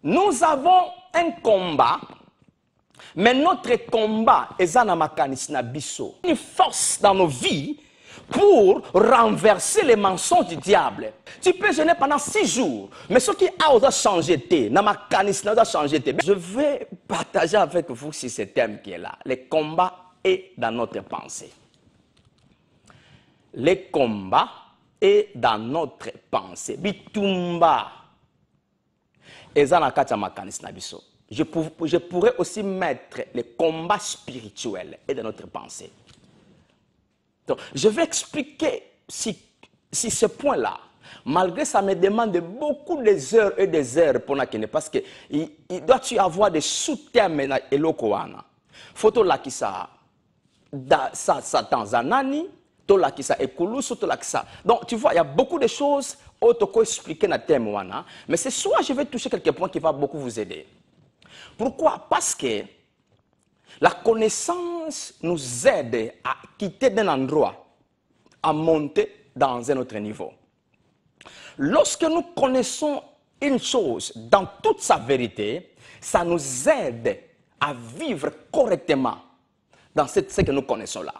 nous avons un combat, mais notre combat est une force dans nos vies pour renverser les mensonges du diable. Tu peux jeûner pendant 6 jours, mais ce qui a changé, je vais partager avec vous sur ce thème qui est là. Le combat est dans notre pensée. Le combat est dans notre pensée. Bitumba. Je pourrais aussi mettre le combat spirituel et dans notre pensée. Donc, je vais expliquer si ce point-là, malgré ça me demande beaucoup des heures et des heures pour la parce qu'il doit y avoir des sous-thèmes et l'okoana. Photo là qui ça Tanzanie, to là qui ça Ekulusu, to là qui ça. Donc tu vois, il y a beaucoup de choses auto expliquer dans thème wana, mais c'est soit je vais toucher quelques points qui va beaucoup vous aider. Pourquoi? Parce que la connaissance nous aide à quitter d'un endroit, à monter dans un autre niveau. Lorsque nous connaissons une chose dans toute sa vérité, ça nous aide à vivre correctement dans ce que nous connaissons là.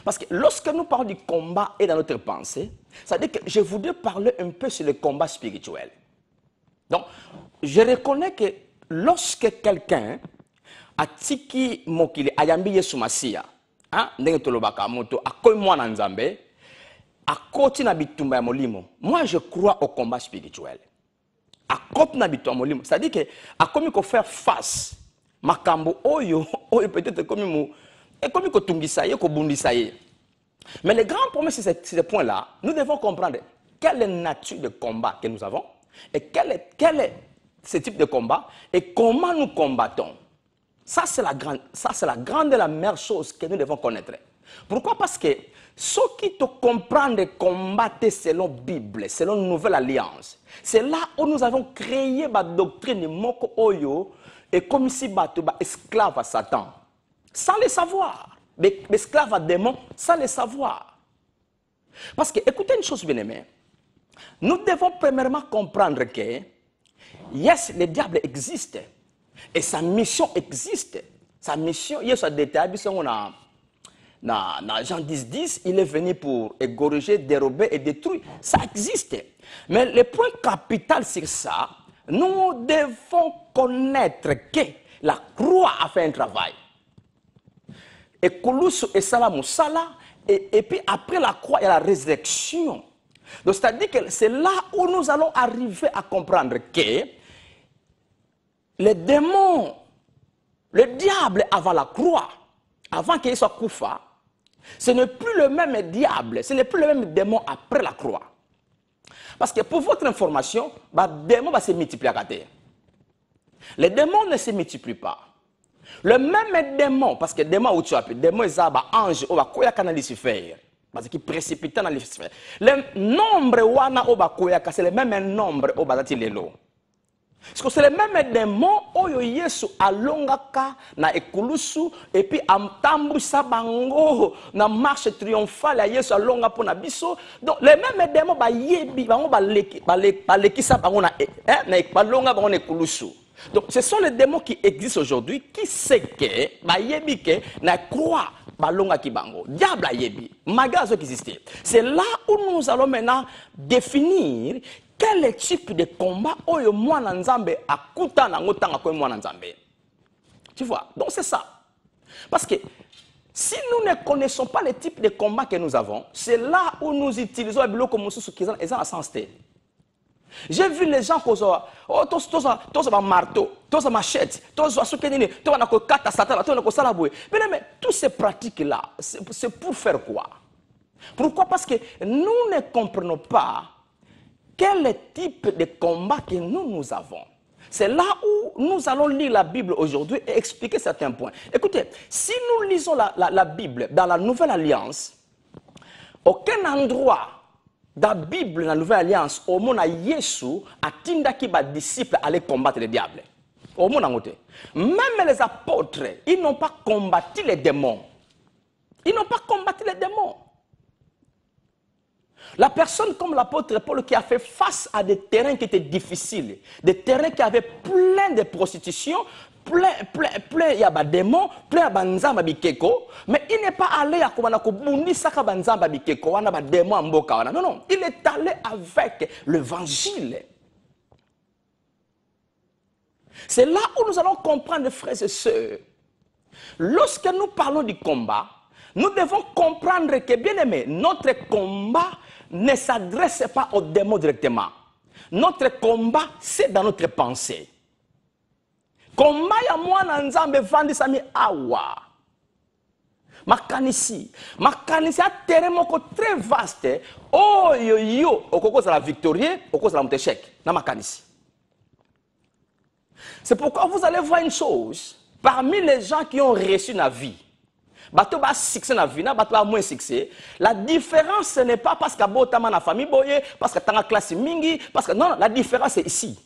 Parce que lorsque nous parlons du combat et dans notre pensée, ça veut dire que je voudrais parler un peu sur le combat spirituel. Donc, je reconnais que lorsque quelqu'un atiki mokili ayambi Yesu Masia, ndenge tolobaka moto akoy mwana nzambe, akoti na bitumba ya molimo. Moi je crois au combat spirituel. Akoti na bitumba molimo, ça dit que akomi ko faire face makambo oyo peut-être comme ko tungisa ye ko bundisa ye. Mais le grand problème c'est ce point là, nous devons comprendre quelle est la nature de combat que nous avons et quel est ce type de combat et comment nous combattons. Ça, c'est la grande et la meilleure chose que nous devons connaître. Pourquoi? Parce que ceux qui te comprennent de combattre selon la Bible, selon la Nouvelle Alliance, c'est là où nous avons créé la doctrine Moko Oyo et comme si tu es esclave à Satan. Sans le savoir. Esclave à démon, sans le savoir. Parce que, écoutez une chose bien aimée, nous devons premièrement comprendre que, yes, le diable existe. Et sa mission existe. Sa mission, il y a des détails, dans Jean 10, il est venu pour égorger, dérober et détruire. Ça existe. Mais le point capital sur ça, nous devons connaître que la croix a fait un travail. Et Kouloussou et Salamou Salah, et puis après la croix, il y a la résurrection. Donc c'est-à-dire que c'est là où nous allons arriver à comprendre que les démons, le diable avant la croix, avant qu'il soit Koufa, ce n'est plus le même diable, ce n'est plus le même démon après la croix. Parce que pour votre information, le démon va se multiplier à terre. Les démons ne se multiplient pas. Le même démon, parce que démon où tu as pu, démon est un ange, ou un Lucifer, parce qu'il précipite dans Lucifer. Le nombre c'est le même nombre au Bazatilelo. Parce que c'est le même démon oyo Yesu alongaka na ekulusu et puis amtambusa bango na marche triomphale Yesu alonga pona biso. Donc le même démon ba yebi bango ba lekisa bango na balonga bango na ekulusu. Donc ce sont les démons qui existent aujourd'hui qui sait que ba yebi ke na croix balonga ki bango. Diable a yebi, magazo qui existe. C'est là où nous allons maintenant définir quel est le type de combat oyo mwana nzambe akuta na ngotanga ko mwana nzambe. Tu vois? Donc c'est ça. Parce que si nous ne connaissons pas le type de combat que nous avons, c'est là où nous utilisons les biloko mususu qui sont en sens T. J'ai vu les gens qui ont un marteau, un machette, mais toutes ces pratiques-là, c'est pour faire quoi? Pourquoi? Parce que nous ne comprenons pas quel est le type de combat que nous avons. C'est là où nous allons lire la Bible aujourd'hui et expliquer certains points. Écoutez, si nous lisons la Bible dans la Nouvelle Alliance, aucun endroit dans la Bible, dans la Nouvelle Alliance, au monde Yesu a tindaki ba disciples aller combattre le diable. Au monde même les apôtres, ils n'ont pas combattu les démons. Ils n'ont pas combattu les démons. La personne comme l'apôtre Paul qui a fait face à des terrains qui étaient difficiles, des terrains qui avaient plein de prostitution, plein ya ba démons, plein ya banzamba bikeko, mais il n'est pas allé à Komanako Bundi Saka banzamba bikeko, wana ba démons en boka wana. Non, non, il est allé avec l'évangile. C'est là où nous allons comprendre, frères et sœurs. Lorsque nous parlons du combat, nous devons comprendre que, bien aimé, notre combat ne s'adresse pas aux démons directement. Notre combat, c'est dans notre pensée. Combat ya mwana nzambe vandi sami awa. Makanisi a terrain moko très vaste. Oh yo, au cause de la victoire, au cause de la échec. Na makanisi. C'est pourquoi vous allez voir une chose. Parmi les gens qui ont reçu la vie, bato ba succès na vie, bato ba moins succès. La différence ce n'est pas parce que botama na famille boye, parce que tanga classe mingi, parce que non, la différence c'est ici.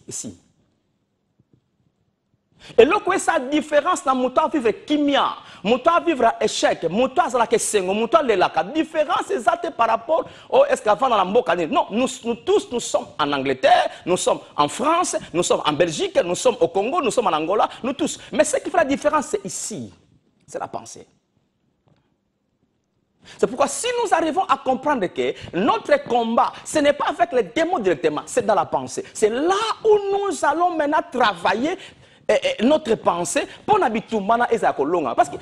Et là quoi sa différence na muto vivre kimia, muto vivre échec, muto azala ke sengo, muto lela ka différence exacte par rapport au esclavage dans la mboka. Non, nous tous nous sommes en Angleterre, nous sommes en France, nous sommes en Belgique, nous sommes au Congo, nous sommes en Angola, nous tous. Mais ce qui fait la différence c'est ici. C'est la pensée. C'est pourquoi si nous arrivons à comprendre que notre combat, ce n'est pas avec les démons directement, c'est dans la pensée. C'est là où nous allons maintenant travailler notre pensée pour n'habiter mana et longa. Parce que,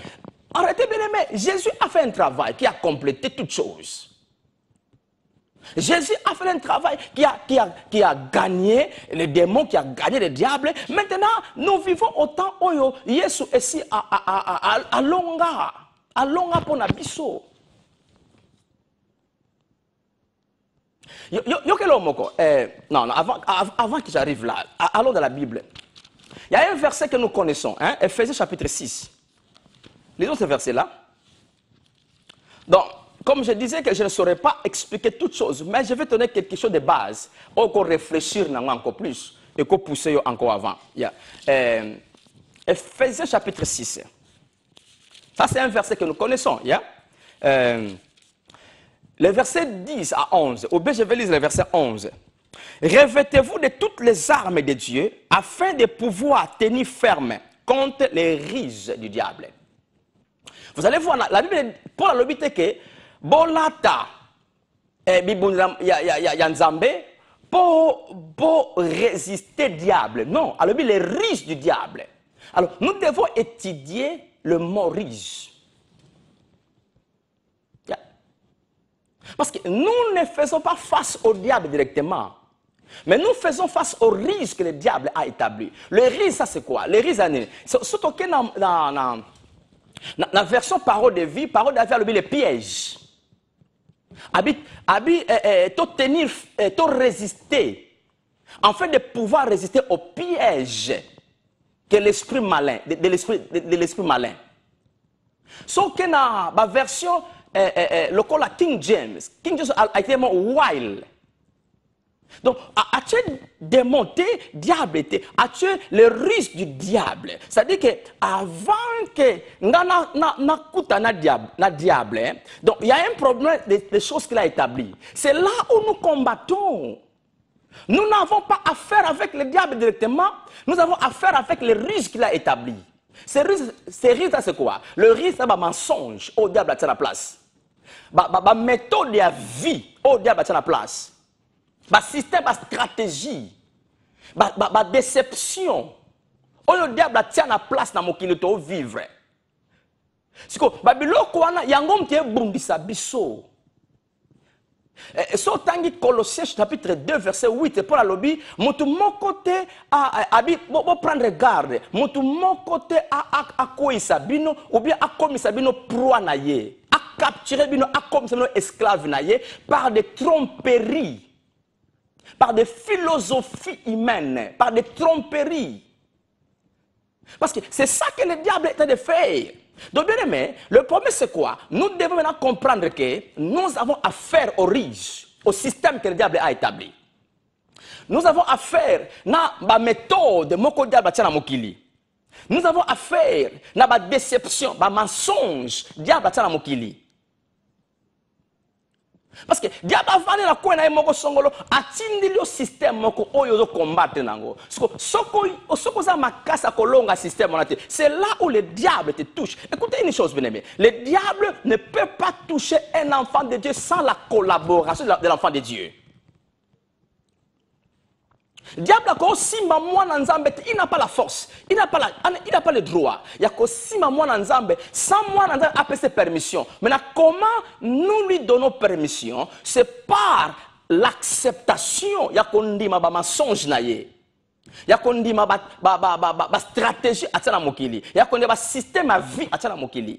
arrêtez bien aimé, Jésus a fait un travail qui a complété toutes choses. Jésus a fait un travail qui a gagné les démons, qui a gagné les diables. Maintenant, nous vivons au temps où Jésus est ici à longa pour n'habiter. Non, avant que j'arrive là, allons dans la Bible. Il y a un verset que nous connaissons, hein, Ephésiens chapitre 6. Lisons ce verset-là. Donc, comme je disais que je ne saurais pas expliquer toutes choses, mais je vais donner quelque chose de base, encore réfléchir encore plus, et qu'on pousse encore avant. Yeah. Ephésiens chapitre 6. Ça, c'est un verset que nous connaissons. Yeah? Les versets 10 à 11. Ou bien je vais lire le verset 11. Revêtez-vous de toutes les armes de Dieu afin de pouvoir tenir ferme contre les ruses du diable. Vous allez voir, la Bible, pour la lobité que bolata yanzambe pour résister au diable. Non, alors les ruses du diable. Alors nous devons étudier le mot ruse. Parce que nous ne faisons pas face au diable directement. Mais nous faisons face au risque que le diable a établi. Le risque, ça c'est quoi? Le risque, c'est surtout que dans la version parole de vie, parole de vie, les pièges. Tenir, résister. Afin de pouvoir résister aux pièges que l'esprit malin, de l'esprit malin. Sauf que dans la version, le King James a été wild. Donc, as-tu démonté diable, as-tu le risque du diable? C'est-à-dire que avant que na diable, donc il y a un problème des choses qu'il a établies. C'est là où nous combattons. Nous n'avons pas affaire avec le diable directement, nous avons affaire avec le risque qu'il a établi. Ces risques, c'est quoi? Le risque, c'est un mensonge au diable à la place. La méthode de la vie au diable à la place. Le système, la stratégie, la déception. Le diable tient la place dans le monde vivre. C'est que Babylone, il y a un homme qui est bundisa biso. So tangi Colossiens chapitre 2 verset 8 pour la lobby, mutu mon côté prendre garde, mutu mon côté a koisa bino ou bien a komisa bino proie na ye, a capturer bino a komisa bino esclave na ye par des tromperies, par des philosophies humaines, par des tromperies. Parce que c'est ça que le diable était de faire. Donc bien aimé, le problème c'est quoi? Nous devons maintenant comprendre que nous avons affaire aux riches, au système que le diable a établi. Nous avons affaire à la méthode de moko diable tient mokili. Nous avons affaire à la déception, à mensonge diable tient mokili. Parce que diable avani na ko na moko songolo atindi le système moko oyo combattre nango. Soko za makasa kolonga système onate. C'est là où le diable te touche. Écoutez une chose bien aimé. Le diable ne peut pas toucher un enfant de Dieu sans la collaboration de l'enfant de Dieu. Diable a simba mwana nzambe, il n'a pas la force, il n'a pas le droit. Il y a simba mwana nzambe, sans mwana nzambe a ses permissions. Maintenant, comment nous lui donnons permission? C'est par l'acceptation. Il y a kondima ba mensonge na ye. Il y a kondima ba stratégie à tsana mokili. Il y a kondima ba système à vie à tsana mokili.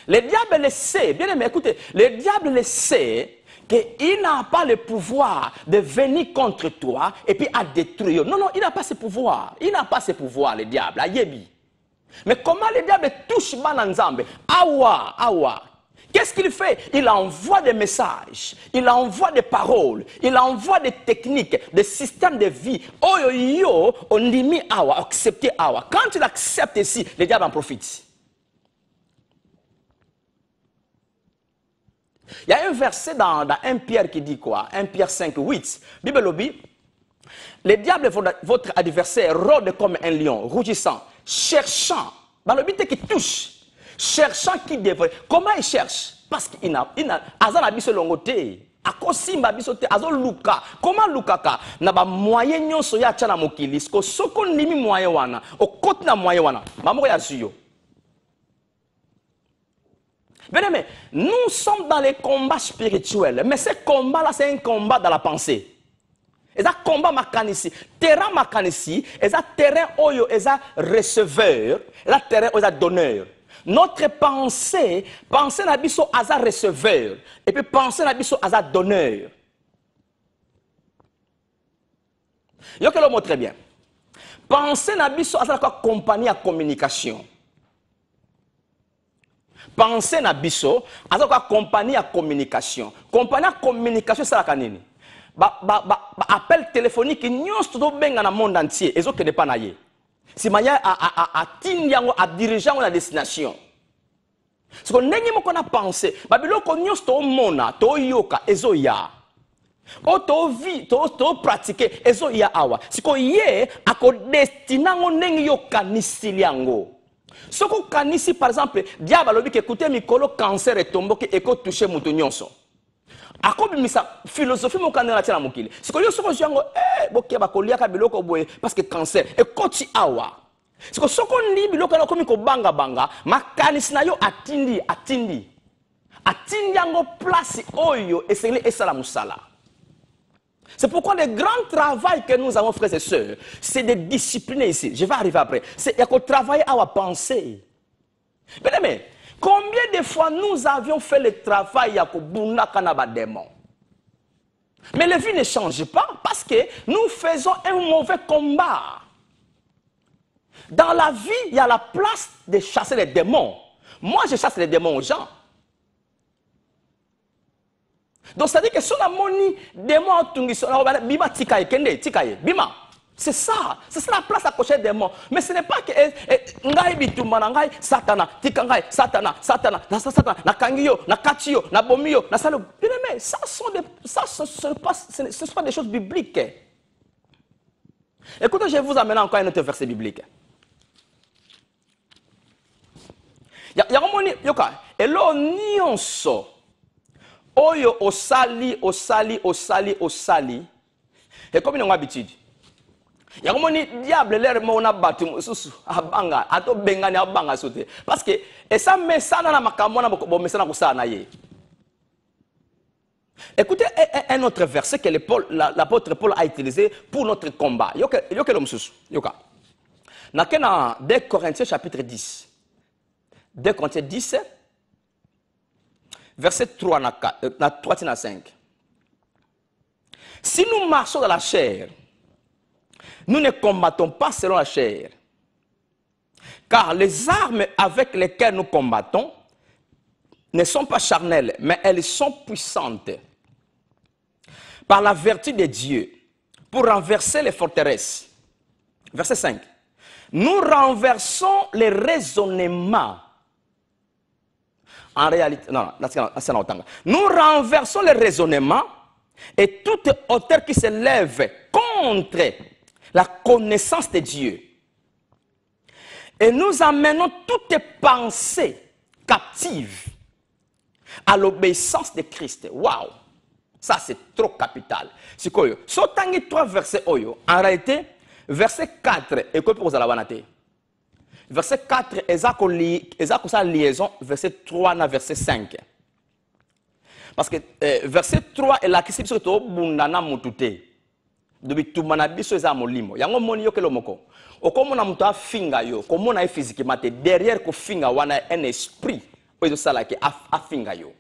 Le diable le sait, bien aimé, écoutez, le diable le sait qu'il n'a pas le pouvoir de venir contre toi et puis à détruire. Non, non, il n'a pas ce pouvoir. Il n'a pas ce pouvoir, le diable. Ayebi. Mais comment le diable touche Bananzambe? Awa, awa. Qu'est-ce qu'il fait? Il envoie des messages, il envoie des paroles, il envoie des techniques, des systèmes de vie. Oh yo, on dit mi awa, accepter awa. Quand il accepte ici, le diable en profite. Il y a un verset dans 1 Pierre qui dit quoi? 1 Pierre 5, 8. Bible lobby. Le diable est votre adversaire, rôde comme un lion, rougissant, cherchant. Dans le but qui touche, cherchant qui devrait. Comment il cherche? Parce qu'il n'a. Azan a biso longote. Akosimba biso te. Azon luka. Comment lukaka? Na ba moyen nyonso ya tchana mokili. Soko nimi moyen wana. Okoti na moyen wana. Mamoko ya zuyo. Bien aimé, nous sommes dans les combats spirituels, mais ce combat-là, c'est un combat dans la pensée. Et ça combat makanisi, terrain makanisi, et ça terrain oyo, et ça receveur, et ça terrain oyo, donneur. Notre pensée n'abisso à ça receveur, et puis pensée n'abisso à ça donneur. Yo que le mot très bien. Pensée n'abisso à ça compagnie à communication. Pensez na biso, azaka compagnie à communication. Compagnie à communication, c'est la canine. Appel téléphonique, nous sommes dans le monde entier. Et ce n'est pas naïe. C'est manière à diriger la destination. Ce qu'on a pensé, Babylone, nous sommes mona, to yoka, ezo ya. O to vi, to pratiquer, ezo ya awa. C'est qu'on y est à destination neng yoka nisiliango. Ce qu'on can ici, par exemple, diable a dit que écoutez, Mikolo, cancer est tombé, et que touché Moutonionso. A quoi misa philosophie mon canal à Mokili. Ce que je suis en parce que cancer et koti awa. Ce que ce qu'on dit, biloko comme banga banga, ma canisna yo atindi. Atindi yango place oyo et c'est les salamusala. C'est pourquoi le grand travail que nous avons, frères et sœurs, c'est de discipliner ici. Je vais arriver après. Il y a qu'on travaille à penser. Mais combien de fois nous avions fait le travail à Kobuna Kanaba démon? Mais la vie ne change pas parce que nous faisons un mauvais combat. Dans la vie, il y a la place de chasser les démons. Moi, je chasse les démons aux gens. Donc, c'est-à-dire que si on a moni, démon, bima tikaye, kende, tikaye, bima. C'est ça la place à cocher des démons. Mais ce n'est pas que ngai bitumba ngai satana, tikangai, satana, na kangiyo, na katiyo, na bomiyo, na salo. Bien aimé, ce ne sont pas des choses bibliques. Écoutez, je vais vous amener encore un autre verset biblique. Il y a un moment, et là, nyonso. Oyo osali. Et comme nous avons l'habitude. Il y a un diable l'air mona batu susu abanga ato bengani abanga sote parce que et ça met ça dans la makamona bo mais ça na ça na ye. Écoutez un autre verset que l'apôtre Paul a utilisé pour notre combat. Yoka l'homme susu. Yoka. Na 2 Corinthiens chapitre 10. 2 Corinthiens 10 verset 3 à 5. Si nous marchons dans la chair, nous ne combattons pas selon la chair. Car les armes avec lesquelles nous combattons ne sont pas charnelles, mais elles sont puissantes. Par la vertu de Dieu, pour renverser les forteresses. Verset 5. Nous renversons les raisonnements En réalité, non, nous renversons les raisonnements et toute hauteur qui se lève contre la connaissance de Dieu. Et nous amenons toutes les pensées captives à l'obéissance de Christ. Waouh! Ça, c'est trop capital. C'est quoi? Si on a 3 versets, en réalité, verset 4, et quoi pour vous allez verset 4, exactement sa liaison, verset 3 na verset 5. Parce que verset 3 est là qui s'est dit que bundana mutute. Depuis tout manabiso eza molimo. Yango moni yo kelo moko. Okomona muto afinga yo, komona physiquement derrière ko finga wana un esprit. Oyo sala ki afinga yo.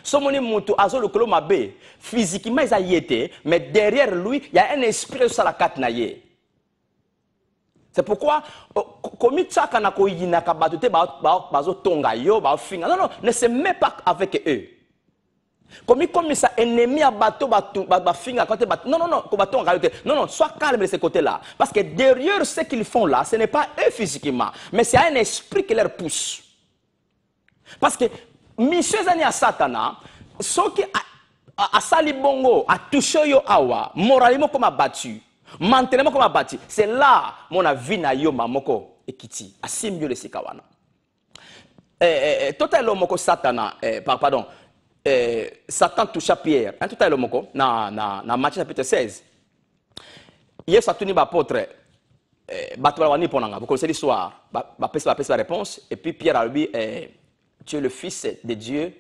So moni muto azo lokolo mabe, physiquement eza yete, mais derrière lui, il y a un esprit sala kat na ye. C'est pourquoi, comme tchaka na ko yina ka batute bazo tonga yo, ba finga. Non, non, ne se met pas avec eux. Comme ça, ennemi à bateau, finga quand non, non, non, non, non, sois calme de ce côté-là. Parce que derrière ce qu'ils font là, ce n'est pas eux physiquement, mais c'est un esprit qui leur pousse. Parce que, monsieur Zani à Satana, ceux qui a sali bongo, a touché yo awa, moralement comme a battu. Mentalement comme abattu, c'est là mon avis na yo mamoko ekiti asimyo le sikawana. Total moko Satana pardon Satan toucha Pierre. Un total moko na Matthieu chapitre 16. Hier Satuni ba apôtre batwa wani ponanga. Vous connaissez l'histoire. Ba pesa la réponse et puis Pierre a dit tu es le fils de Dieu.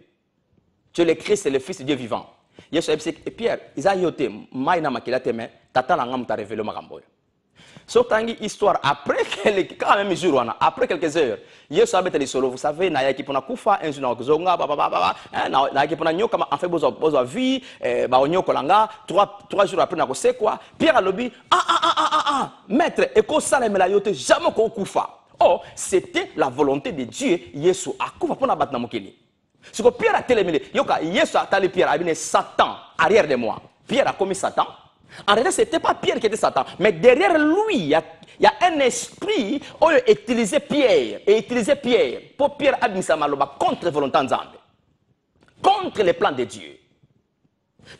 Tu es le Christ, le fils de Dieu vivant. Et Pierre, ils ont yoté, maïna makila teme, tata la ngam ta révélé makamboy. Sotangi histoire après quand même jour après quelques heures, Yesu a les solo, vous savez, na yaki pona kufa, un jour na zonga, na yaki pona nyoka en fait bozo vie, ba onyoko langa, 3 jours après na ko c'est quoi? Pierre a lobi, maître, et ko sala me la yoté jamais ko kufa. Oh, c'était la volonté de Dieu, Yesu a kufa pona batna mokili. Ce que Pierre a téléminé, Yesu a talé Pierre, a dit Satan, arrière de moi. Pierre a commis Satan. En réalité, ce n'était pas Pierre qui était Satan, mais derrière lui, il y a un esprit qui a utilisé Pierre pour Pierre administrer maloba contre la volonté de Dieu, contre les plans de Dieu.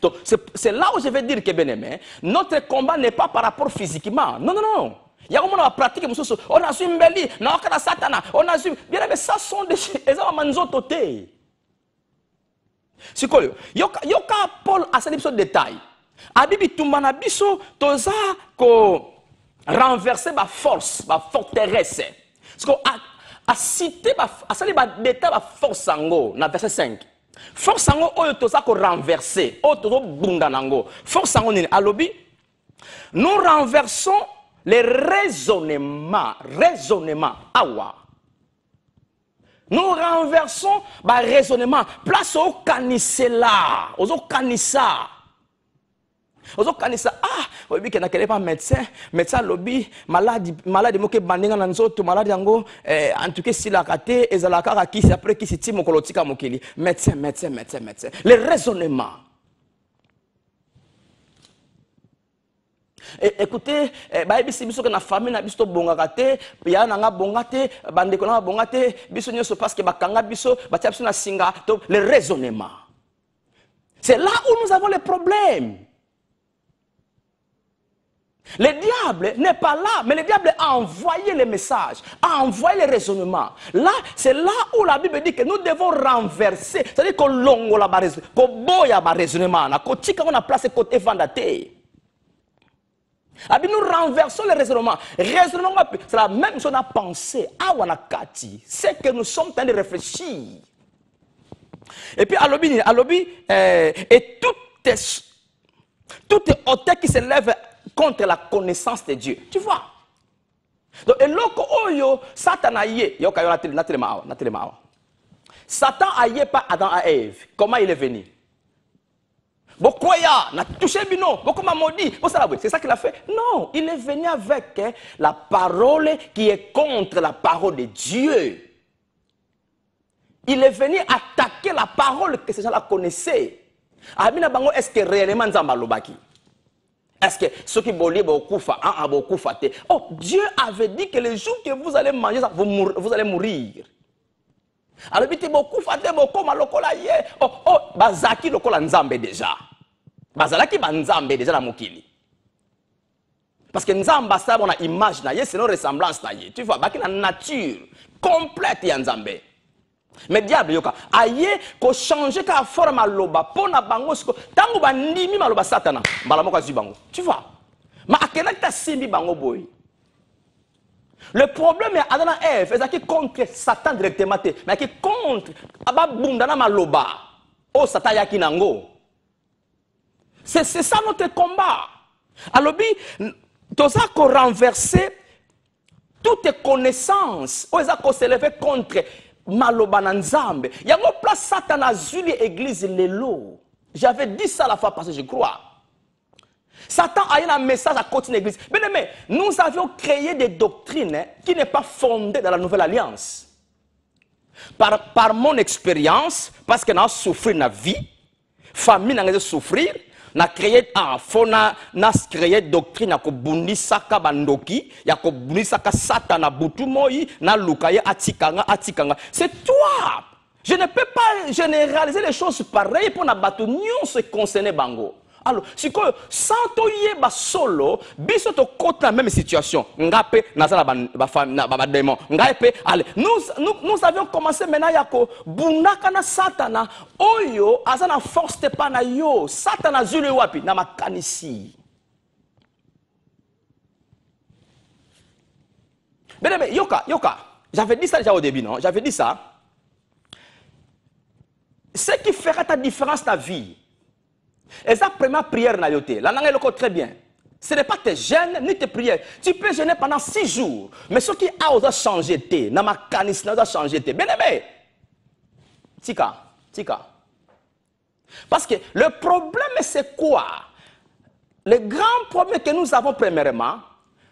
Donc, c'est là où je veux dire que, bien aimé, notre combat n'est pas par rapport physiquement. Non, non, non. Il y a un pratique, on a su Mbeli, on a Satana, on a su. Bien aimé, ça sont des choses. C'est quoi? Yoka Paul a cette épisode de détail. Abibi tumbana biso toza ko renverser ma force, ma forteresse. Parce que a cité a sali ba détail ba force sango na verset 5. Force sango oyo toza ko renverser, oyo tozo bunda nango. Force sango ni alobi nous renversons les raisonnements awa. Nous renversons le raisonnement. Place au canicela. Au canissa. Au canissa. Ah, oui, qu'il n'y a pas médecin. Médecin lobby, malade, moke bandinga nanzoto, malade yango. En tout cas, si la kate, et la kara qui après qui s'est mon colotika mokeli. Médecin. Les raisonnements. Écoutez, si biso na famille na biso bongakate, ya na nga bongate, bandeko na bongate, biso nyoso parce que bakanga biso, batia biso na singa, donc le raisonnement. C'est là où nous avons les problèmes. Le diable n'est pas là, mais le diable a envoyé les messages, a envoyé les raisonnements. Là, c'est là où la Bible dit que nous devons renverser, c'est-à-dire qu'on longo la raisonnement, qu'on boya la raisonnement, qu'on tika on a placé côté vandate. Nous renversons les raisonnements. Raisonnement, c'est la même chose à penser. C'est que nous sommes en train de réfléchir. Et puis, et toute hauteur qui se lève contre la connaissance de Dieu. Tu vois? Donc, et loko oyo, Satan a yé. Satan a yé pas Adam à Ève. Comment il est venu? C'est ça qu'il a fait? Non, il est venu avec la parole qui est contre la parole de Dieu. Il est venu attaquer la parole que ces gens-là connaissaient. Est-ce que réellement Nzamba lobaki? Est-ce que ceux qui bolient beaucoup faté? Oh, Dieu avait dit que le jour que vous allez manger ça, vous allez mourir. Alors, il y a beaucoup, oh, bazaki lokola nzambe déjà. Bazalaki nzambe déjà la mokili. Parce que nzamba ça on a image na ye, c'est une ressemblance na ye. Tu vois, baki la nature complète ya nzambe. Mais diable yoka, aye ko changer ka forme aloba pona bango siko tango bandimi maloba satana, mbala moko azu bango. Tu vois? Ma akena ta simbi bango boy. Le problème est Adam et Ève, ils sont contre Satan directement, mais qui contre Ababundana Maloba. Oh Satan yakinango. C'est ça notre combat. Alors, tu as renverser toutes tes connaissances. Tu as s'élever contre Maloba Nanzambe. Il y a une place Satan a vu l'église Lelo. J'avais dit ça la fois passée, je crois. Satan a eu un message à côté de l'église. Bien aimé, nous avions créé des doctrines qui n'est pas fondées dans la nouvelle alliance. Par mon expérience, parce que nous avons souffert dans la vie, famille n'a pas souffrir, nous avons créé des doctrines qui bundi saka bandoki, ya ko bundi saka Satan butumoi, na lukaye atikanga. C'est toi. Je ne peux pas généraliser les choses pareilles pour na batu nyon se concerner bango. Alors, si sans yeba solo, biso to côté la même situation. Ngape nazala ba démon. Ngape allez, nous avions commencé maintenant yako bunaka na satana oyo azana force te pa na yo. Satana zule wapi na makanisi. Mais yoka, j'avais dit ça déjà au début, non? J'avais dit ça. Ce qui fera ta différence ta vie. Et ça, première prière na yoté. La langue est très bien. Ce n'est pas tes jeûnes ni tes prières. Tu peux jeûner pendant 6 jours. Mais ce qui a osé changer té, na ma canis n'a osé changer té. Bien aimé. Tika. Parce que le problème c'est quoi? Le grand problème que nous avons premièrement,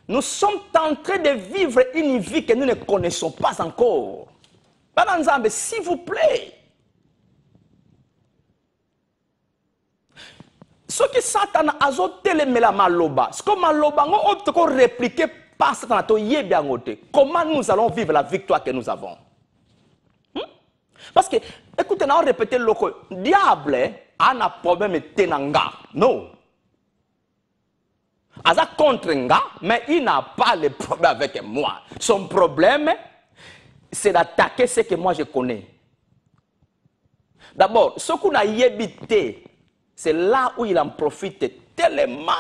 nous sommes en train de vivre une vie que nous ne connaissons pas encore. Par exemple, s'il vous plaît. Ce qui Satan a télémé la maloba, ce que maloba on répliquer par Satan to yebiangote. Comment nous allons vivre la victoire que nous avons? Parce que, écoutez, on répète le diable a un problème tenanga. Non. Il a contre nga, mais il n'a pas le problème avec moi. Son problème, c'est d'attaquer ce que moi je connais. D'abord, ce qu'on a yébité, c'est là où il en profite tellement.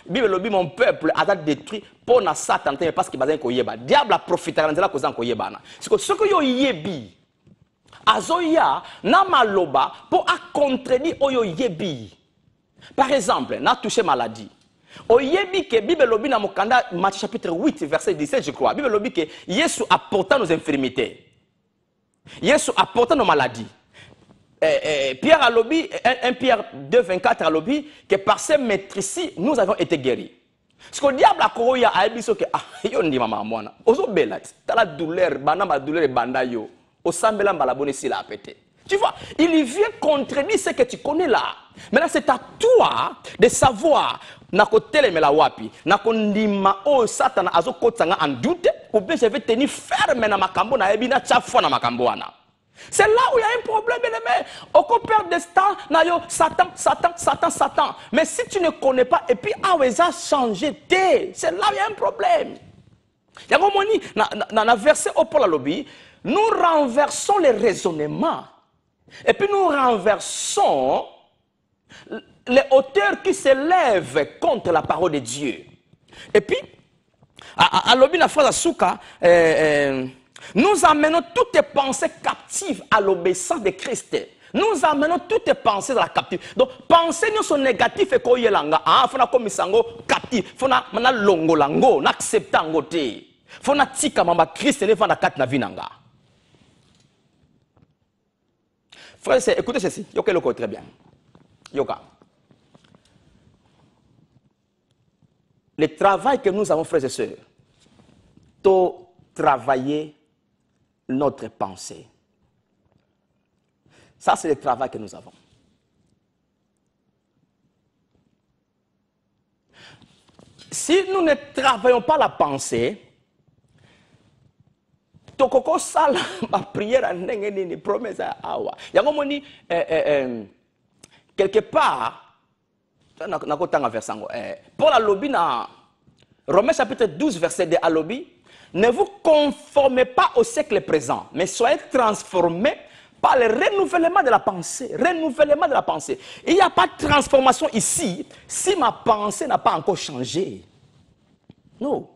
Bible lobi mon peuple a détruit pour na Satan parce que bazin ko yeba. Diable a profité dans la cause ko yeba na. C'est ce que yo yebi. Azoya na maloba pour a contredire oyo yebi. Par exemple, na touché maladie. O yebi que Bible lobi na mokanda Matthieu chapitre 8 verset 17 je crois. Bible lobi que Jésus apportant nos infirmités. Jésus apportant nos maladies. Pierre a lobby, 1 Pierre 2, 24 a lobby, que par ces maîtrises, nous avons été guéris. Ce que le diable a dit, a dit que yon dit maman moi, ozo belat, t'as la douleur, banama douleur et bandayo, au sambela balabone si la pété. Tu vois, il vient contredire ce que tu connais là. Maintenant, c'est à toi de savoir, nako teleme la wapi, nako ndima o Satan azo kotanga en doute, ou bien je vais tenir ferme na makambo na ebina chafwa na makambo wana. C'est là où il y a un problème, mais au perd de temps, Satan. Mais si tu ne connais pas, et puis ça a changé, c'est là où il y a un problème. Il y a un moment, dans le verset au Paul lobby, nous renversons les raisonnements. Et puis nous renversons les hauteurs qui s'élèvent contre la parole de Dieu. Et puis, à lobby, la phrase à Souka, nous amenons toutes tes pensées captives à l'obéissance de Christ. Nous amenons toutes tes pensées dans la captive. Donc, pensées nous sont négatives et qu'on y langa. Ah, faut na komisango captif. Faut na longo lango, na accepter ango te. Faut na tika mamba Christ ne va na kat na vinanga. Frère, écoutez ceci. Yoka loko très bien. Yoka. Le travail que nous avons, frères et sœurs, to travailler notre pensée. Ça, c'est le travail que nous avons. Si nous ne travaillons pas la pensée, tu tokoko sala ma prière ndenge nini promesse awa yango moni quelque part na kotanga versango Paul alobi na Romains chapitre 12 verset 2 alobi ne vous conformez pas au siècle présent mais soyez transformés par le renouvellement de la pensée. Renouvellement de la pensée. Il n'y a pas de transformation ici si ma pensée n'a pas encore changé. Non.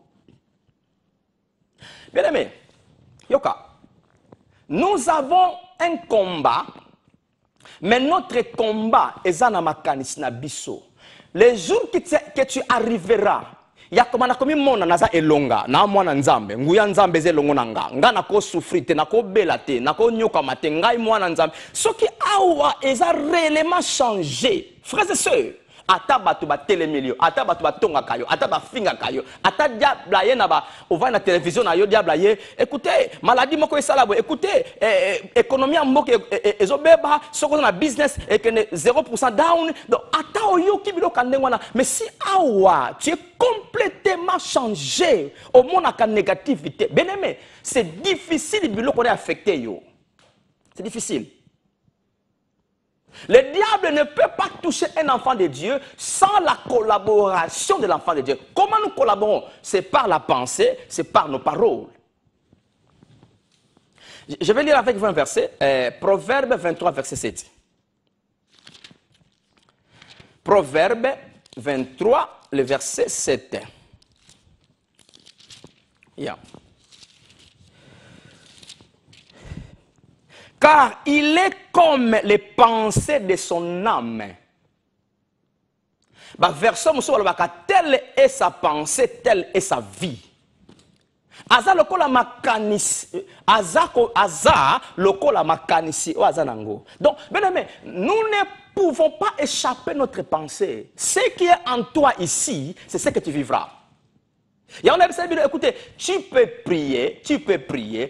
Bien aimé, Yoka, nous avons un combat, mais notre combat est dans ma biso. Les jours que tu arriveras, ya komana komi mona naza elonga na mwana nzambe nguya nzambe ze longo nanga nga na ko souffrir te na ko bela te na ko nyoka mate ngai mwana nzambe soki awa eza réellement changé frères et sœurs ata batu ba télémilio ata batu ba tonga kayo ata ba finga kayo ata diable ye na ba on va na télévision na yo diable ye écoutez maladie moko esalabo écoutez économie moko ezobeba soko na business et que 0% down donc ata oyo kibilo kandengwana mais si awa tu es complètement changé au monde à négativité bien aimé c'est difficile bilo qu'on est affecté yo c'est difficile. Le diable ne peut pas toucher un enfant de Dieu sans la collaboration de l'enfant de Dieu. Comment nous collaborons? C'est par la pensée, c'est par nos paroles. Je vais lire avec vous un verset, Proverbe 23, verset 7. Proverbe 23, le verset 7. Yeah. Car il est comme les pensées de son âme. Verset telle est sa pensée, telle est sa vie. Aza lokola makanisi, aza lokola makanisi o aza nango. Donc, bien aimé, nous ne pouvons pas échapper notre pensée. Ce qui est en toi ici, c'est ce que tu vivras. Et on a écoutez, tu peux prier,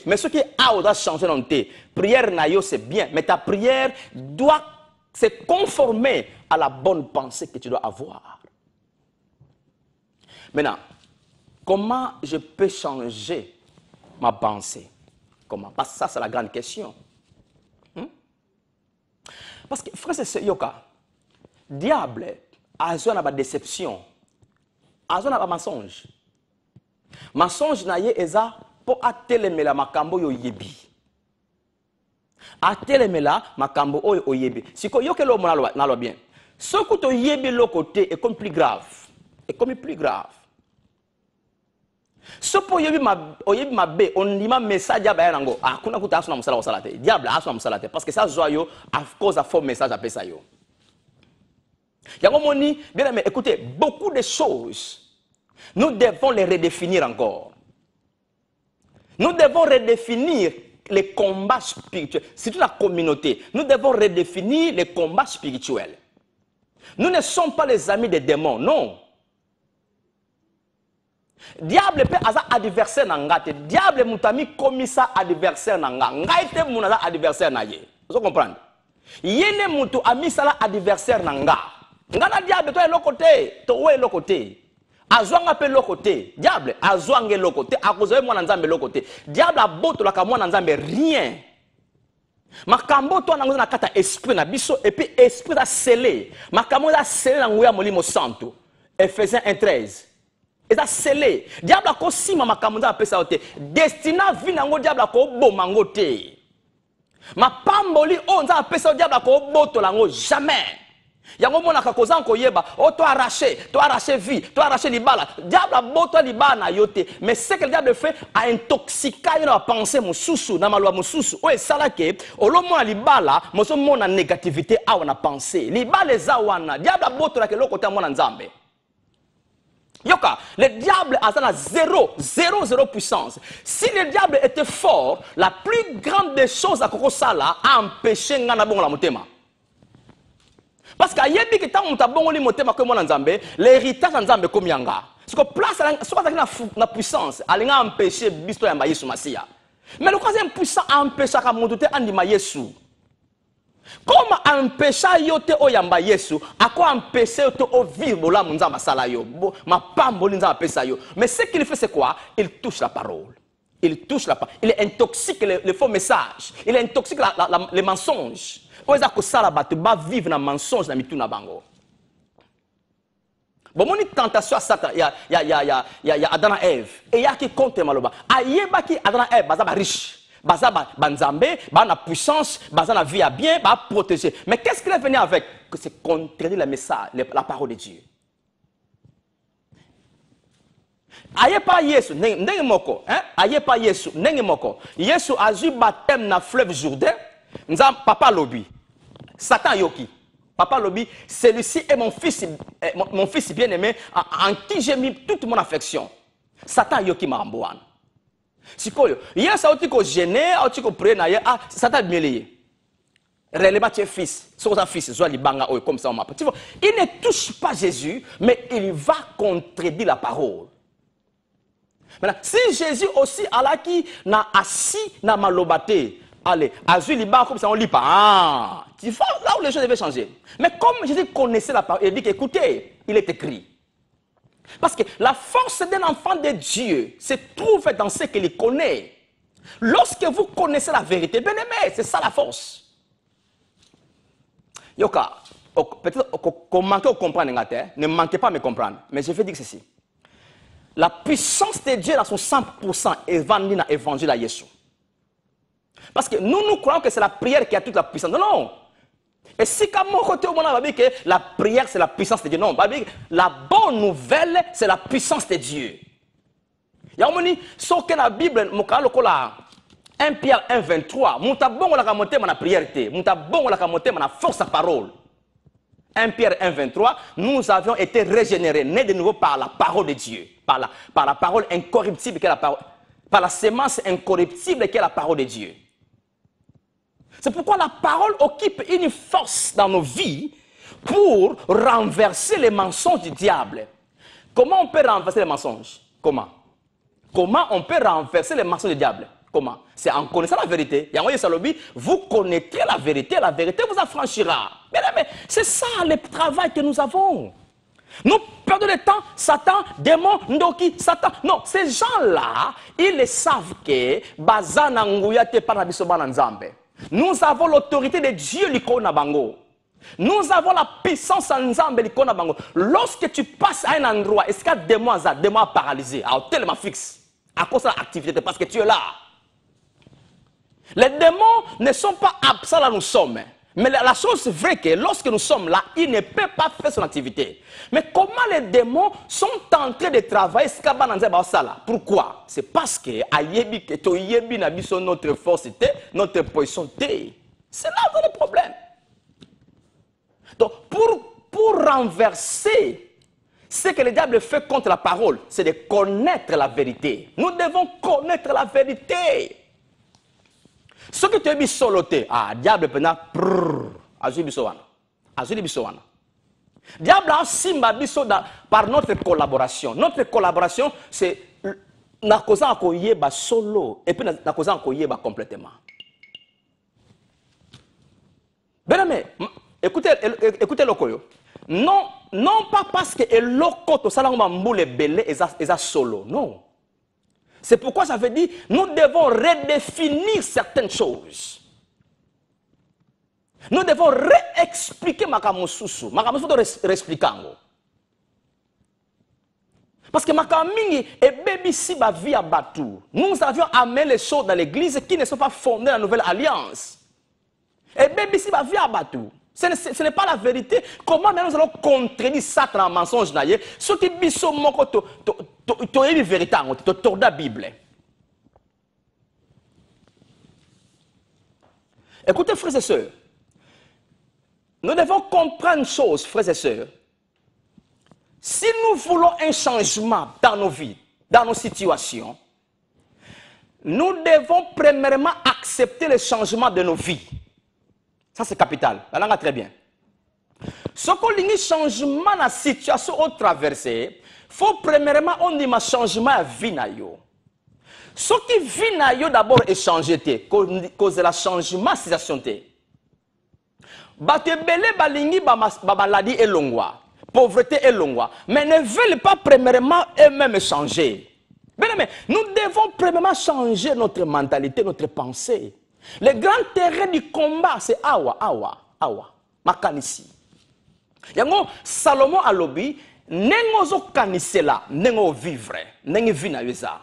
mais ce qui est à changer dans tes prières, c'est bien, mais ta prière doit se conformer à la bonne pensée que tu dois avoir. Maintenant, comment je peux changer ma pensée? Comment? Parce que ça, c'est la grande question. Parce que, frère, c'est Yoka, diable a besoin de déception, a besoin de mensonge. Mensonge na ye eza po atelemela makambo yo yebi. Atelemela makambo oyo oyebi. Siko yo ke lo mona na lo bien. Ce que to yebi lo côté est comme plus grave. Est comme plus grave. Ce po yebi ma be on lima message ya ba yango. Ah kuna kuta asuna musala osala te. Diable asuna musala te parce que ça joyo à cause à faux message après ça yo. Yango moni bien mais écoutez, beaucoup de choses nous devons les redéfinir encore. Nous devons redéfinir les combats spirituels. C'est toute la communauté. Nous devons redéfinir les combats spirituels. Nous ne sommes pas les amis des démons, non. Diable peut avoir adversaire nangate. Diable mutami komisa adversaire nanga. Ngaite munala adversaire naye. Vous comprenez? Yene mutu amisala adversaire nanga. Ngana diable toi l'autre côté, toi l'autre côté. Azwanga pe lokote, diable azwange lokote, akozoe mwana nzambe lokote. Diable aboto la kamwana nzambe rien. Makambo to nango na kata esprit na biso et puis esprit a scellé. Makambo a scellé na nguya molimo santo. Ephésiens 1:13. Et ça scellé. Diable a kosima makambo za pesa ote. Destina vi nango diable ko boma ngote. Mapamboli o nza pesa diable ko boto lango jamais. Yango mona kakozan ko yeba o to arracher vie, to arracher libala. Diable a boto libala na yote, mais ce que le diable fait a intoxiqué na pensée mususu na malwa mususu. O esala ke o lo mona libala, moso mona négativité a na pensée. Libala za wana, diable a boto la ke lokota mona nzambe. Yoka, le diable a zéro puissance. Si le diable était fort, la plus grande des choses à kokosala a empêché ngana bongo la motema. Parce que yebi ki tant muta bongo li motema ko mona nzambe, l'héritage nzambe comme yanga. Ce que place na puissance, alinga empêcher bisto ya Yesu Masia. Mais le troisième puissant empêcha ka mutu te andima Yesu. Comment empêcher yote o yamba Yesu, à quoi empêcher yote o vivre la munza masala yo, ma pambo linza pesa yo. Mais ce qu'il fait c'est quoi? Il touche la parole. Il touche la parole. Il intoxique les faux messages. Il intoxique les mensonges. On a que ça là-bas, tu vas vivre dans le mensonge dans le bango. Bon, mon tentation à Satan, il y a Adam et Ève. Et il y a qui compte maloba. Ayeba qui Adam et Ève, bazaba riche. Bazaba banzambe, bazaba puissance, bazaba vie à bien, bazaba protéger. Mais qu'est-ce qu'il est venu avec? Que c'est contredire le message, la parole de Dieu. Aye pas Yesu, n'enge moko, hein? Aye pas Yesu, n'enge moko. Yesu a eu baptême dans le fleuve Jourdain. Nous avons papa lobby. Satan yoki. Papa lobby, celui-ci est mon fils bien-aimé, en qui j'ai mis toute mon affection. Satan yoki marambouane. Si quoi, Yesu a dit que gêné, a dit que prier na ye, ah Satan bien réellement tu es fils, son fils, soit libanga comme ça on m'appelle. Il ne touche pas Jésus, mais il va contredire la parole. Maintenant, si Jésus aussi Allah qui n'a assis n'a malobate, allez, azul liban comme ça on lit pas. Ah, tu vois là où les choses devaient changer. Mais comme Jésus connaissait la parole, il dit qu'écoutez, il est écrit. Parce que la force d'un enfant de Dieu se trouve dans ce qu'il connaît. Lorsque vous connaissez la vérité, bien aimé, c'est ça la force. Yoka, peut-être qu'on manque de comprendre, ne manquez pas de me comprendre, mais je vais dire ceci. La puissance de Dieu dans son 100% est vendue dans l'évangile à Jésus. Parce que nous croyons que c'est la prière qui a toute la puissance. Non. Et si comme mon côté on va dire que la prière c'est la puissance de Dieu, non, la bonne nouvelle c'est la puissance de Dieu. Il y a un moment ce que la Bible, mon cas 1 Pierre 1 23, mon tabon la monter ma prière, mon tabon la monter ma force à parole. 1 Pierre 1 23, nous avions été régénérés, nés de nouveau par la parole de Dieu, par la parole incorruptible qui est la parole, par la sémence incorruptible qui est la parole de Dieu. C'est pourquoi la parole occupe une force dans nos vies pour renverser les mensonges du diable. Comment on peut renverser les mensonges? Comment? Comment on peut renverser les mensonges du diable? Comment? C'est en connaissant la vérité. Vous connaîtrez la vérité vous affranchira. Mais c'est ça le travail que nous avons. Nous perdons le temps, Satan, démon, Ndoki, Satan. Non, ces gens-là, ils savent que Bazana Nguyate Panabisoban Nzambe. Nous avons l'autorité de Dieu, l'icône bango. Nous avons la puissance en Nzambe, l'icône bango. Lorsque tu passes à un endroit, est-ce qu'il y a des mois paralysés, tellement fixe, à cause de l'activité, parce que tu es là. Les démons ne sont pas absents là où nous sommes. Mais la chose est vraie que lorsque nous sommes là, ils ne peuvent pas faire son activité. Mais comment les démons sont en train de travailler? Pourquoi? C'est parce que notre force, notre position. C'est là le problème. Donc, pour renverser ce que le diable fait contre la parole, c'est de connaître la vérité. Nous devons connaître la vérité. Ce que tu as mis soloté, diable pena azuli bisowana. Azuli bisowana. Diable a simba biso par notre collaboration. Notre collaboration c'est na koza ko yeba solo et puis na koza ko yeba complètement. Bename, écoutez lokoyo. Non pas parce que eloko to salanga mbule belé eza solo. Non. C'est pourquoi ça veut dire nous devons redéfinir certaines choses. Nous devons réexpliquer Makamosusu. Makamosusu doit réexpliquer. Parce que Makamingi et Baby Siba via Batou. Nous avions amené les choses dans l'église qui ne sont pas fondées dans la nouvelle alliance. Et Baby Siba via Batou. Ce n'est pas la vérité. Comment nous allons contredire Satan en mensonge? Ce qui est la vérité, c'est la Bible. Écoutez, frères et sœurs, nous devons comprendre une chose, frères et sœurs. Si nous voulons un changement dans nos vies, dans nos situations, nous devons premièrement accepter le changement de nos vies. Ça, c'est capital. La langue très bien. Ce qu'on a un changement dans la situation qu'on traverse, il faut premièrement on dit un changement à vie. Ce qui vit d'abord est changé, cause de la changement de la situation. Batebele balingi ba maladie et longwa, pauvreté et longwa, mais ne veulent pas premièrement eux-mêmes changer. Bien aimé, nous devons premièrement changer notre mentalité, notre pensée. Le grand terrain du combat, c'est awa, makanisi. Yango, Salomon a lobby, nengozo kanisela, nengo vivre, nengo vina yuza.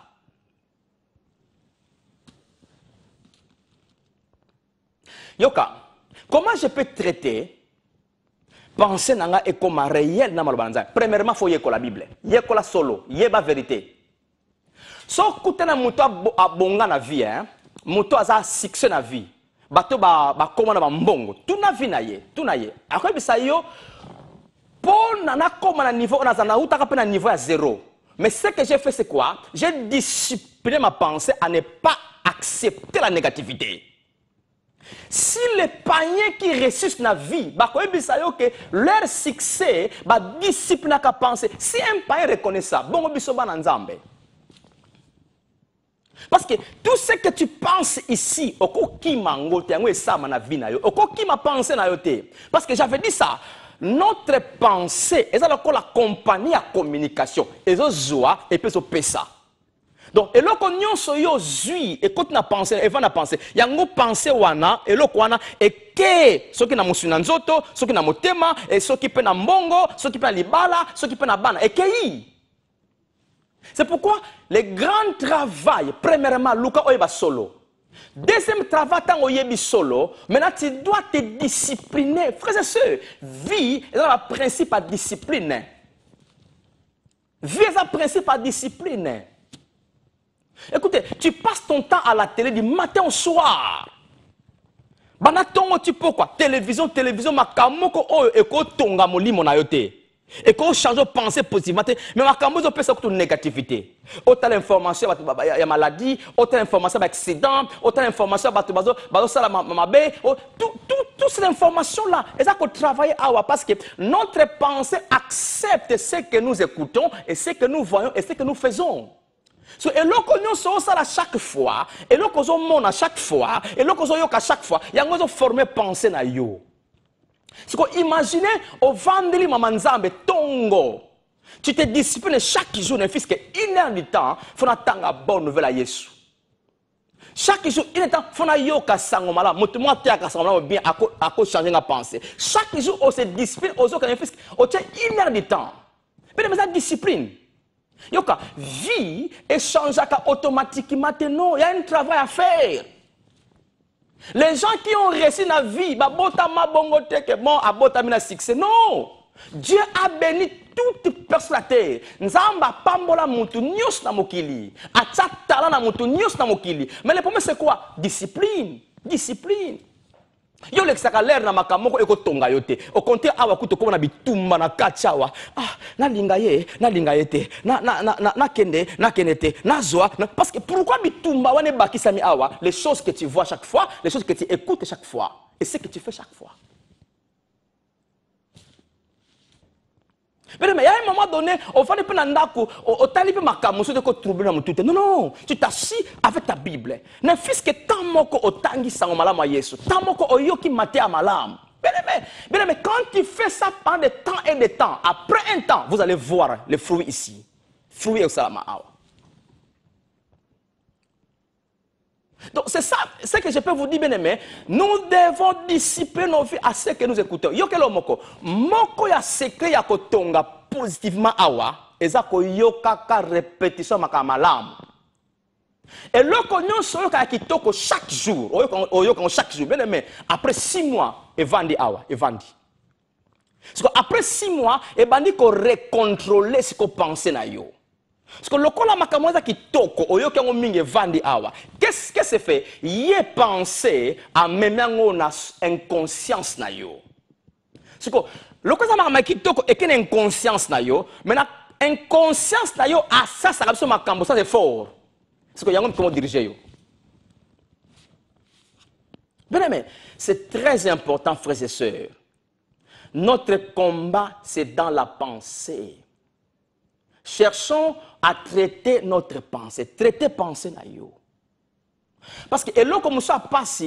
Yoka, comment je peux traiter penser nanga et comme réel na malobanza? Premièrement, faut yeko la Bible, yeko la solo, yeba vérité. So kutena muto abonga na vie, hein, muto aza succès na vie. Bato ba koma na mbongo, tout na vie na ye, tout na ye. Après bisa yo pour nana koma na niveau na zana uta ka na niveau à 0. Mais ce que j'ai fait c'est quoi? J'ai discipliné ma pensée à ne pas accepter la négativité. Si les païens qui réussissent dans la vie, que leur succès, discipline à penser. Si un païen reconnaît ça, bon, parce que tout ce que tu penses ici, parce que j'avais dit ça, notre pensée, c'est la compagnie à communication, et joie et puis ça. Donc, et lorsqu'on y a zui, et quand on a pensé, et on a pensé, il y a une pensée wana, et l'autre wana, et que ceux qui n'ont pas nzoto, ceux qui n'ont pas tema, et ceux qui peuvent mbongo, ceux qui peuvent libala, ceux qui peuvent bana, et que c'est pourquoi le grand travail, premièrement, Luka oyeba solo. Deuxième travail, tant oyebi solo, maintenant tu dois te discipliner. Frères et sœurs, vie est un principe à discipline. Vie est un principe à discipline. Écoutez, tu passes ton temps à la télé du matin au soir. Banatongo tu peux quoi? Télévision, makamoko oyo eko tonga molimo na yote. Et qu'on change de pensée positivement, mais makamoko peut surtout négativité. Autant l'information il y a maladie, autant l'information accident, autant l'information bazo sala mabe, toute cette information là, et ça qu'on travaille parce que notre pensée accepte ce que nous écoutons et ce que nous voyons et ce que nous faisons. So, et là qu'on y ça à chaque fois, et là qu'on y à chaque fois, et là qu'on y à chaque fois, il y a une formé pensée na yo. C'est qu'on imagine au vendredi mamanzambe tongo. Tu te disciplines chaque jour, ne fils que 1 heure du temps, faut attendre la bonne nouvelle à Yesu. Chaque jour, il est temps, faut yoka sangomala, moto-moi te aka sangomala bien à cause changer la pensée. Chaque jour, on se discipline aux autres, fils que on tient 1 heure du temps. Mais ça discipline. Yoka, vie échange automatiquement. Non, il y a un travail à faire. Les gens qui ont réussi dans la vie, non. Dieu a béni toute personne sur la terre. Nzamba pambola mutu nyos na mokili. Acha tala na mutu nyos na mokili. Mais le problème c'est quoi? Discipline. Discipline. Yo lexaka l'air na makamoko eko tonga yote. Au contraire awa kuto koma na bitumba na kachawa. Ah, na lingaye te. Na kende te. Na zoa. Parce que pourquoi bitumba wane bakisami awa? Les choses que tu vois chaque fois, les choses que tu écoutes chaque fois et ce que tu fais chaque fois. Mais il y a un moment donné, on va pas non, non, tu t'assis avec ta Bible. Ne fils que tant moko otangi sangomala Yesu, tant moko oyoki mate amalam. Bien aimé, quand tu fais ça pendant des temps et des temps, après un temps, vous allez voir les fruits ici. Fruits au salama awa. Donc c'est ça, ce que je peux vous dire, bien aimé, nous devons discipliner nos vies à ce que nous écoutons. Yokelo moko, moko ya secret ya kotonga positivement awa, ezako yokaka répétition makamalam. Et le konyon soyoka kitoko chaque jour, oyoka chaque jour, bien aimé, après 6 mois, et vandi awa, et vandi. Parce que après 6 mois, et bandi ko recontrôler ce qu'on pense na yo. Parce que le kola makamoza qui toko oyoka mingi vandi awa. Qu'est-ce que c'est fait? Yé penser à même na inconscience na yo. Parce que le kola makamoza qui toko et qu'une inconscience na yo, mais na inconscience na yo à ça ça rabso makambo ça c'est fort. Parce que yango comment diriger yo. Bien aimé, c'est très important frères et sœurs. Notre combat c'est dans la pensée. Cherchons à traiter notre pensée. Traiter pensée na yo. Parce que, et là, comme ça passe,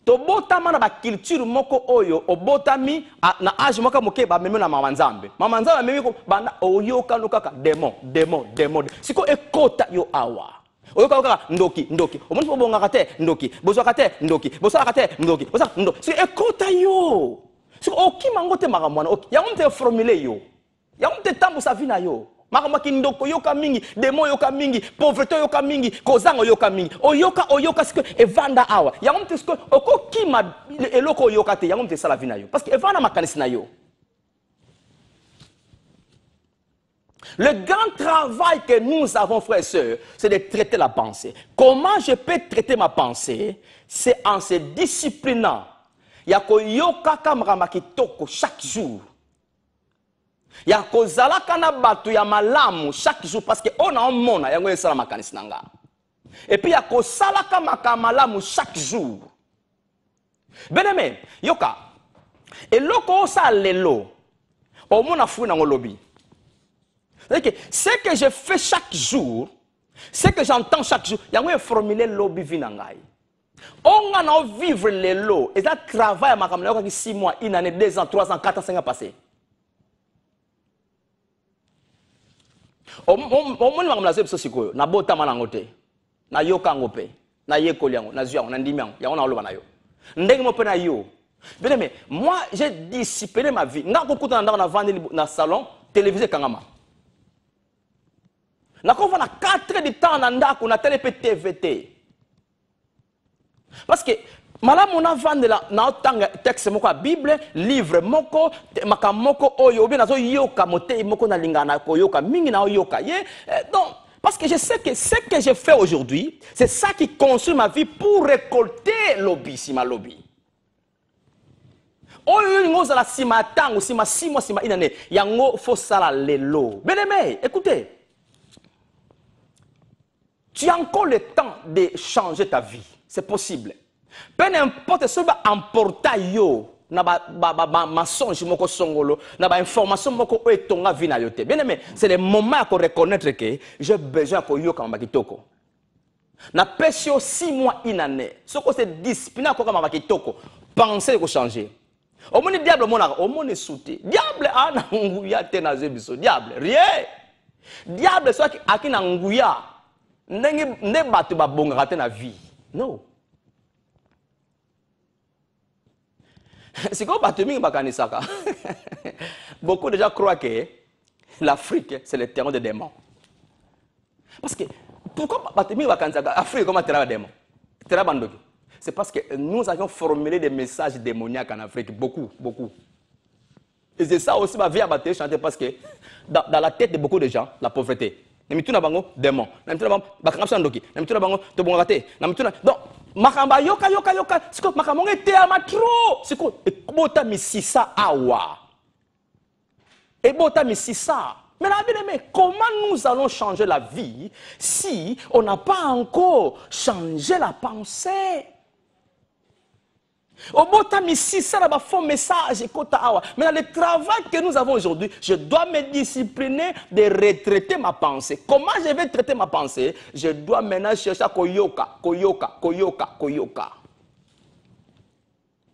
tobotama na ba culture moko oyo obotami na age moko moke ba meme na mama nzambe memi ko banda oyoka lokaka demo siko ekota yo awa oyoka kaka ndoki omoni bonga te ndoki bozwaka te ndoki bosala te ndoki bosala ndoki siko ekota yo siko okima ngote makamwana yango mte formule yo yango mte tambo sa vie na yo makamwa kindoko yoka mingi demo yoka mingi pauvreté yoka mingi kozanga yoka mingi oyoka siko evanda awa yango mte siko okokima eloko yoka te yango mte sala vie na yo parce que evanda makanisi na yo. Le grand travail que nous avons, frères et sœurs, c'est de traiter la pensée. Comment je peux traiter ma pensée? C'est en se disciplinant. Yako yoka kamrama kitoko chaque jour. Yako zalaka na batu ya malamu chaque jour parce que on a un monde yango esala makanisi nanga. Et puis yako salaka makamalamu chaque jour. Bien-aimé, yoka. Et loko sa lelo. Au mona fou na ngolobi. C'est-à-dire que ce que je fais chaque jour, ce que j'entends chaque jour, il y a un formulaire lobby vinangai. On a vivre les lots, et ça travaille à ma caméra 6 mois, 1 année, 2 ans, 3 ans, 4 ans, 5 ans passés. Au moins, je suis sûr que na bota manangote, na yoka ngope, na yekoliango, na zuyango, na ndimiango, ya on a oloba na yo. Ndenge mo pe na yo. Bien aimé, moi j'ai discipliné ma vie. Nga kokuta na vendre na salon, télévisé kangama. Na ko na 4 heures de temps na ndako na télé TVT. Parce que malamu na vendre na tanga texte moko Bible, livre moko, makamoko oyo bien nazo yoka mote moko na lingana ko yoka mingi na yoka. Donc parce que je sais que ce que je fais aujourd'hui, c'est ça qui construit ma vie pour récolter lobby si ma lobby. Oyo ngoza la sima tango sima 6 mois sima inane yango faut sala lelo. Bien aimé, écoutez. Tu as encore le temps de changer ta vie. C'est possible. Peu importe ce que va emporter yo, na ba mensonge moko songolo, na ba information moko o etonga vie na yote. Bien aimé, c'est le moment pour reconnaître que j'ai besoin ko yo kama kitoko. Na pesio 6 mois une année. Ce que c'est discipliné ko kama kitoko. Pensez ko changer. Au moins diable monaka, au moins souté. Diable ana nguya te na zebiso. Diable, rien. Diable soit aki na nguya. Ne batu ba bonga raté na vie. Non. C'est comme batu mingi bakanisaka. Beaucoup de gens croient que l'Afrique c'est le terrain des démons. Parce que pourquoi batu mingi bakanisaka Afrique comme terrain des démons? Terrain bandoki. C'est parce que nous avions formulé des messages démoniaques en Afrique beaucoup. Et c'est ça aussi ma vie à battre chanter parce que dans la tête de beaucoup de gens, la pauvreté. Namituna bango démon. Namituna bango bakamsa ndoki. Namituna bango to bongate. Namituna donc makamba yoka. Siko makamonge te amatro. Siko ebota misisa awa. Ebota misisa. Mais la bien aimé, comment nous allons changer la vie si on n'a pas encore changé la pensée? Au bout de ça, là, faux message, mais le travail que nous avons aujourd'hui, je dois me discipliner de retraiter ma pensée. Comment je vais traiter ma pensée? Je dois maintenant chercher à koyoka.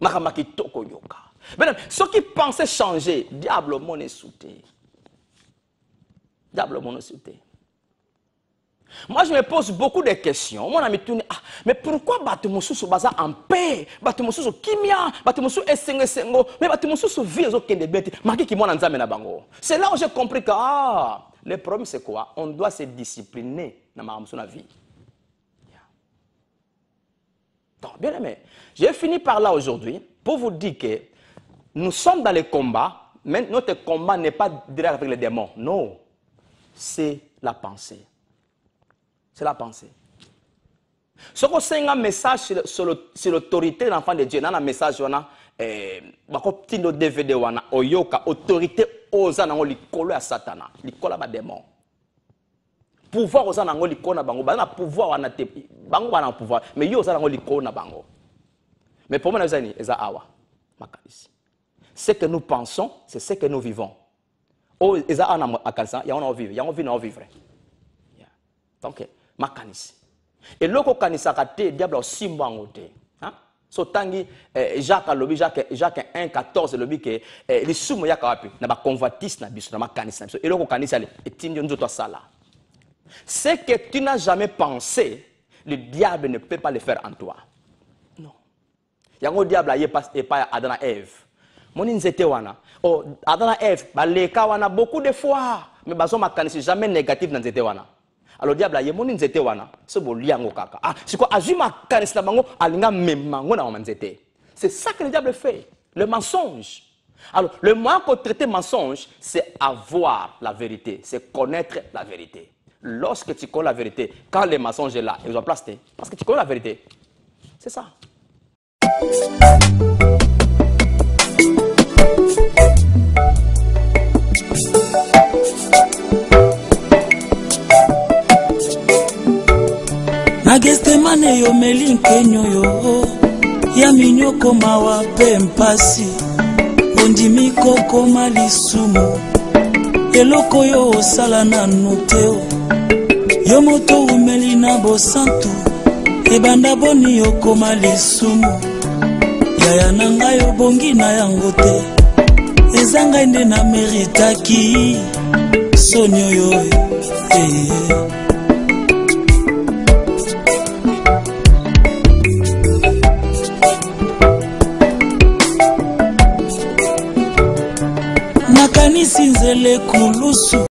Makamakito koyoka. Maintenant, ceux qui pensaient changer, diable mon est sauté. Diable mon est sauté. Moi, je me pose beaucoup de questions. Mon ami tourne, mais pourquoi Batemousou se basa en paix? Batemousou kimia, Batemousou esengo, mais Batemousou vit aux aucun début. Maki ki mona nzame na bango. C'est là où j'ai compris que le problème c'est quoi? On doit se discipliner dans ma vie. Donc, bien aimé, j'ai fini par là aujourd'hui pour vous dire que nous sommes dans les combats, mais notre combat n'est pas direct avec les démons. Non, c'est la pensée. C'est la pensée. Ce qu'on sait un message sur l'autorité de l'enfant de Dieu, dans un message, on a un DVD, on a autorité aux anangos, l'icolo à Satana, l'icolo à démon. Pouvoir aux anangos, l'icolo à bango, on a pouvoir, on a bango, on a pouvoir, mais yo aux anangos, l'icolo à bango. Mais pour moi, les amis, c'est awa. Ce que nous pensons, c'est ce que nous vivons. Oh, ils ont un akansa, il y a un vivre, il y a un vivre. Donc, makanisi. Et loko kanisa kate diable simba ngote. Hein? So tangi Jacques 1:14 lobi que les sumo ya kawapi na ba convoitise na biso na makanisa na biso eloko kanisa le etindi nzoto sala. Ce que tu n'as jamais pensé, le diable ne peut pas le faire en toi. Non. Yango diable a pas Adam et Ève. Moni nzete wana. Oh Adam et Ève ba leka wana beaucoup de fois mais bazo makanisi jamais négatif na nzete wana. Alors diable a moni nzete wana so bo liango kaka. Ah c'est quoi azuma kanisi na bango alinga memango na nzete. C'est ça que le diable fait, le mensonge. Alors le moyen pour traiter mensonge, c'est avoir la vérité, c'est connaître la vérité. Lorsque tu connais la vérité, quand le mensonge est là, il doit placer parce que tu connais la vérité. C'est ça. Nagestemane yo melinkenyo yo ya minyoko mawa pempasi ondimi koko malisumu eloko yo osala na noteo yo moto umeli na bosantu ebanda boni yo koma lisumu yaya nanga yo bongi na yango te ezanga nde na meritaki sonyo yo nakanisi nzele kulusu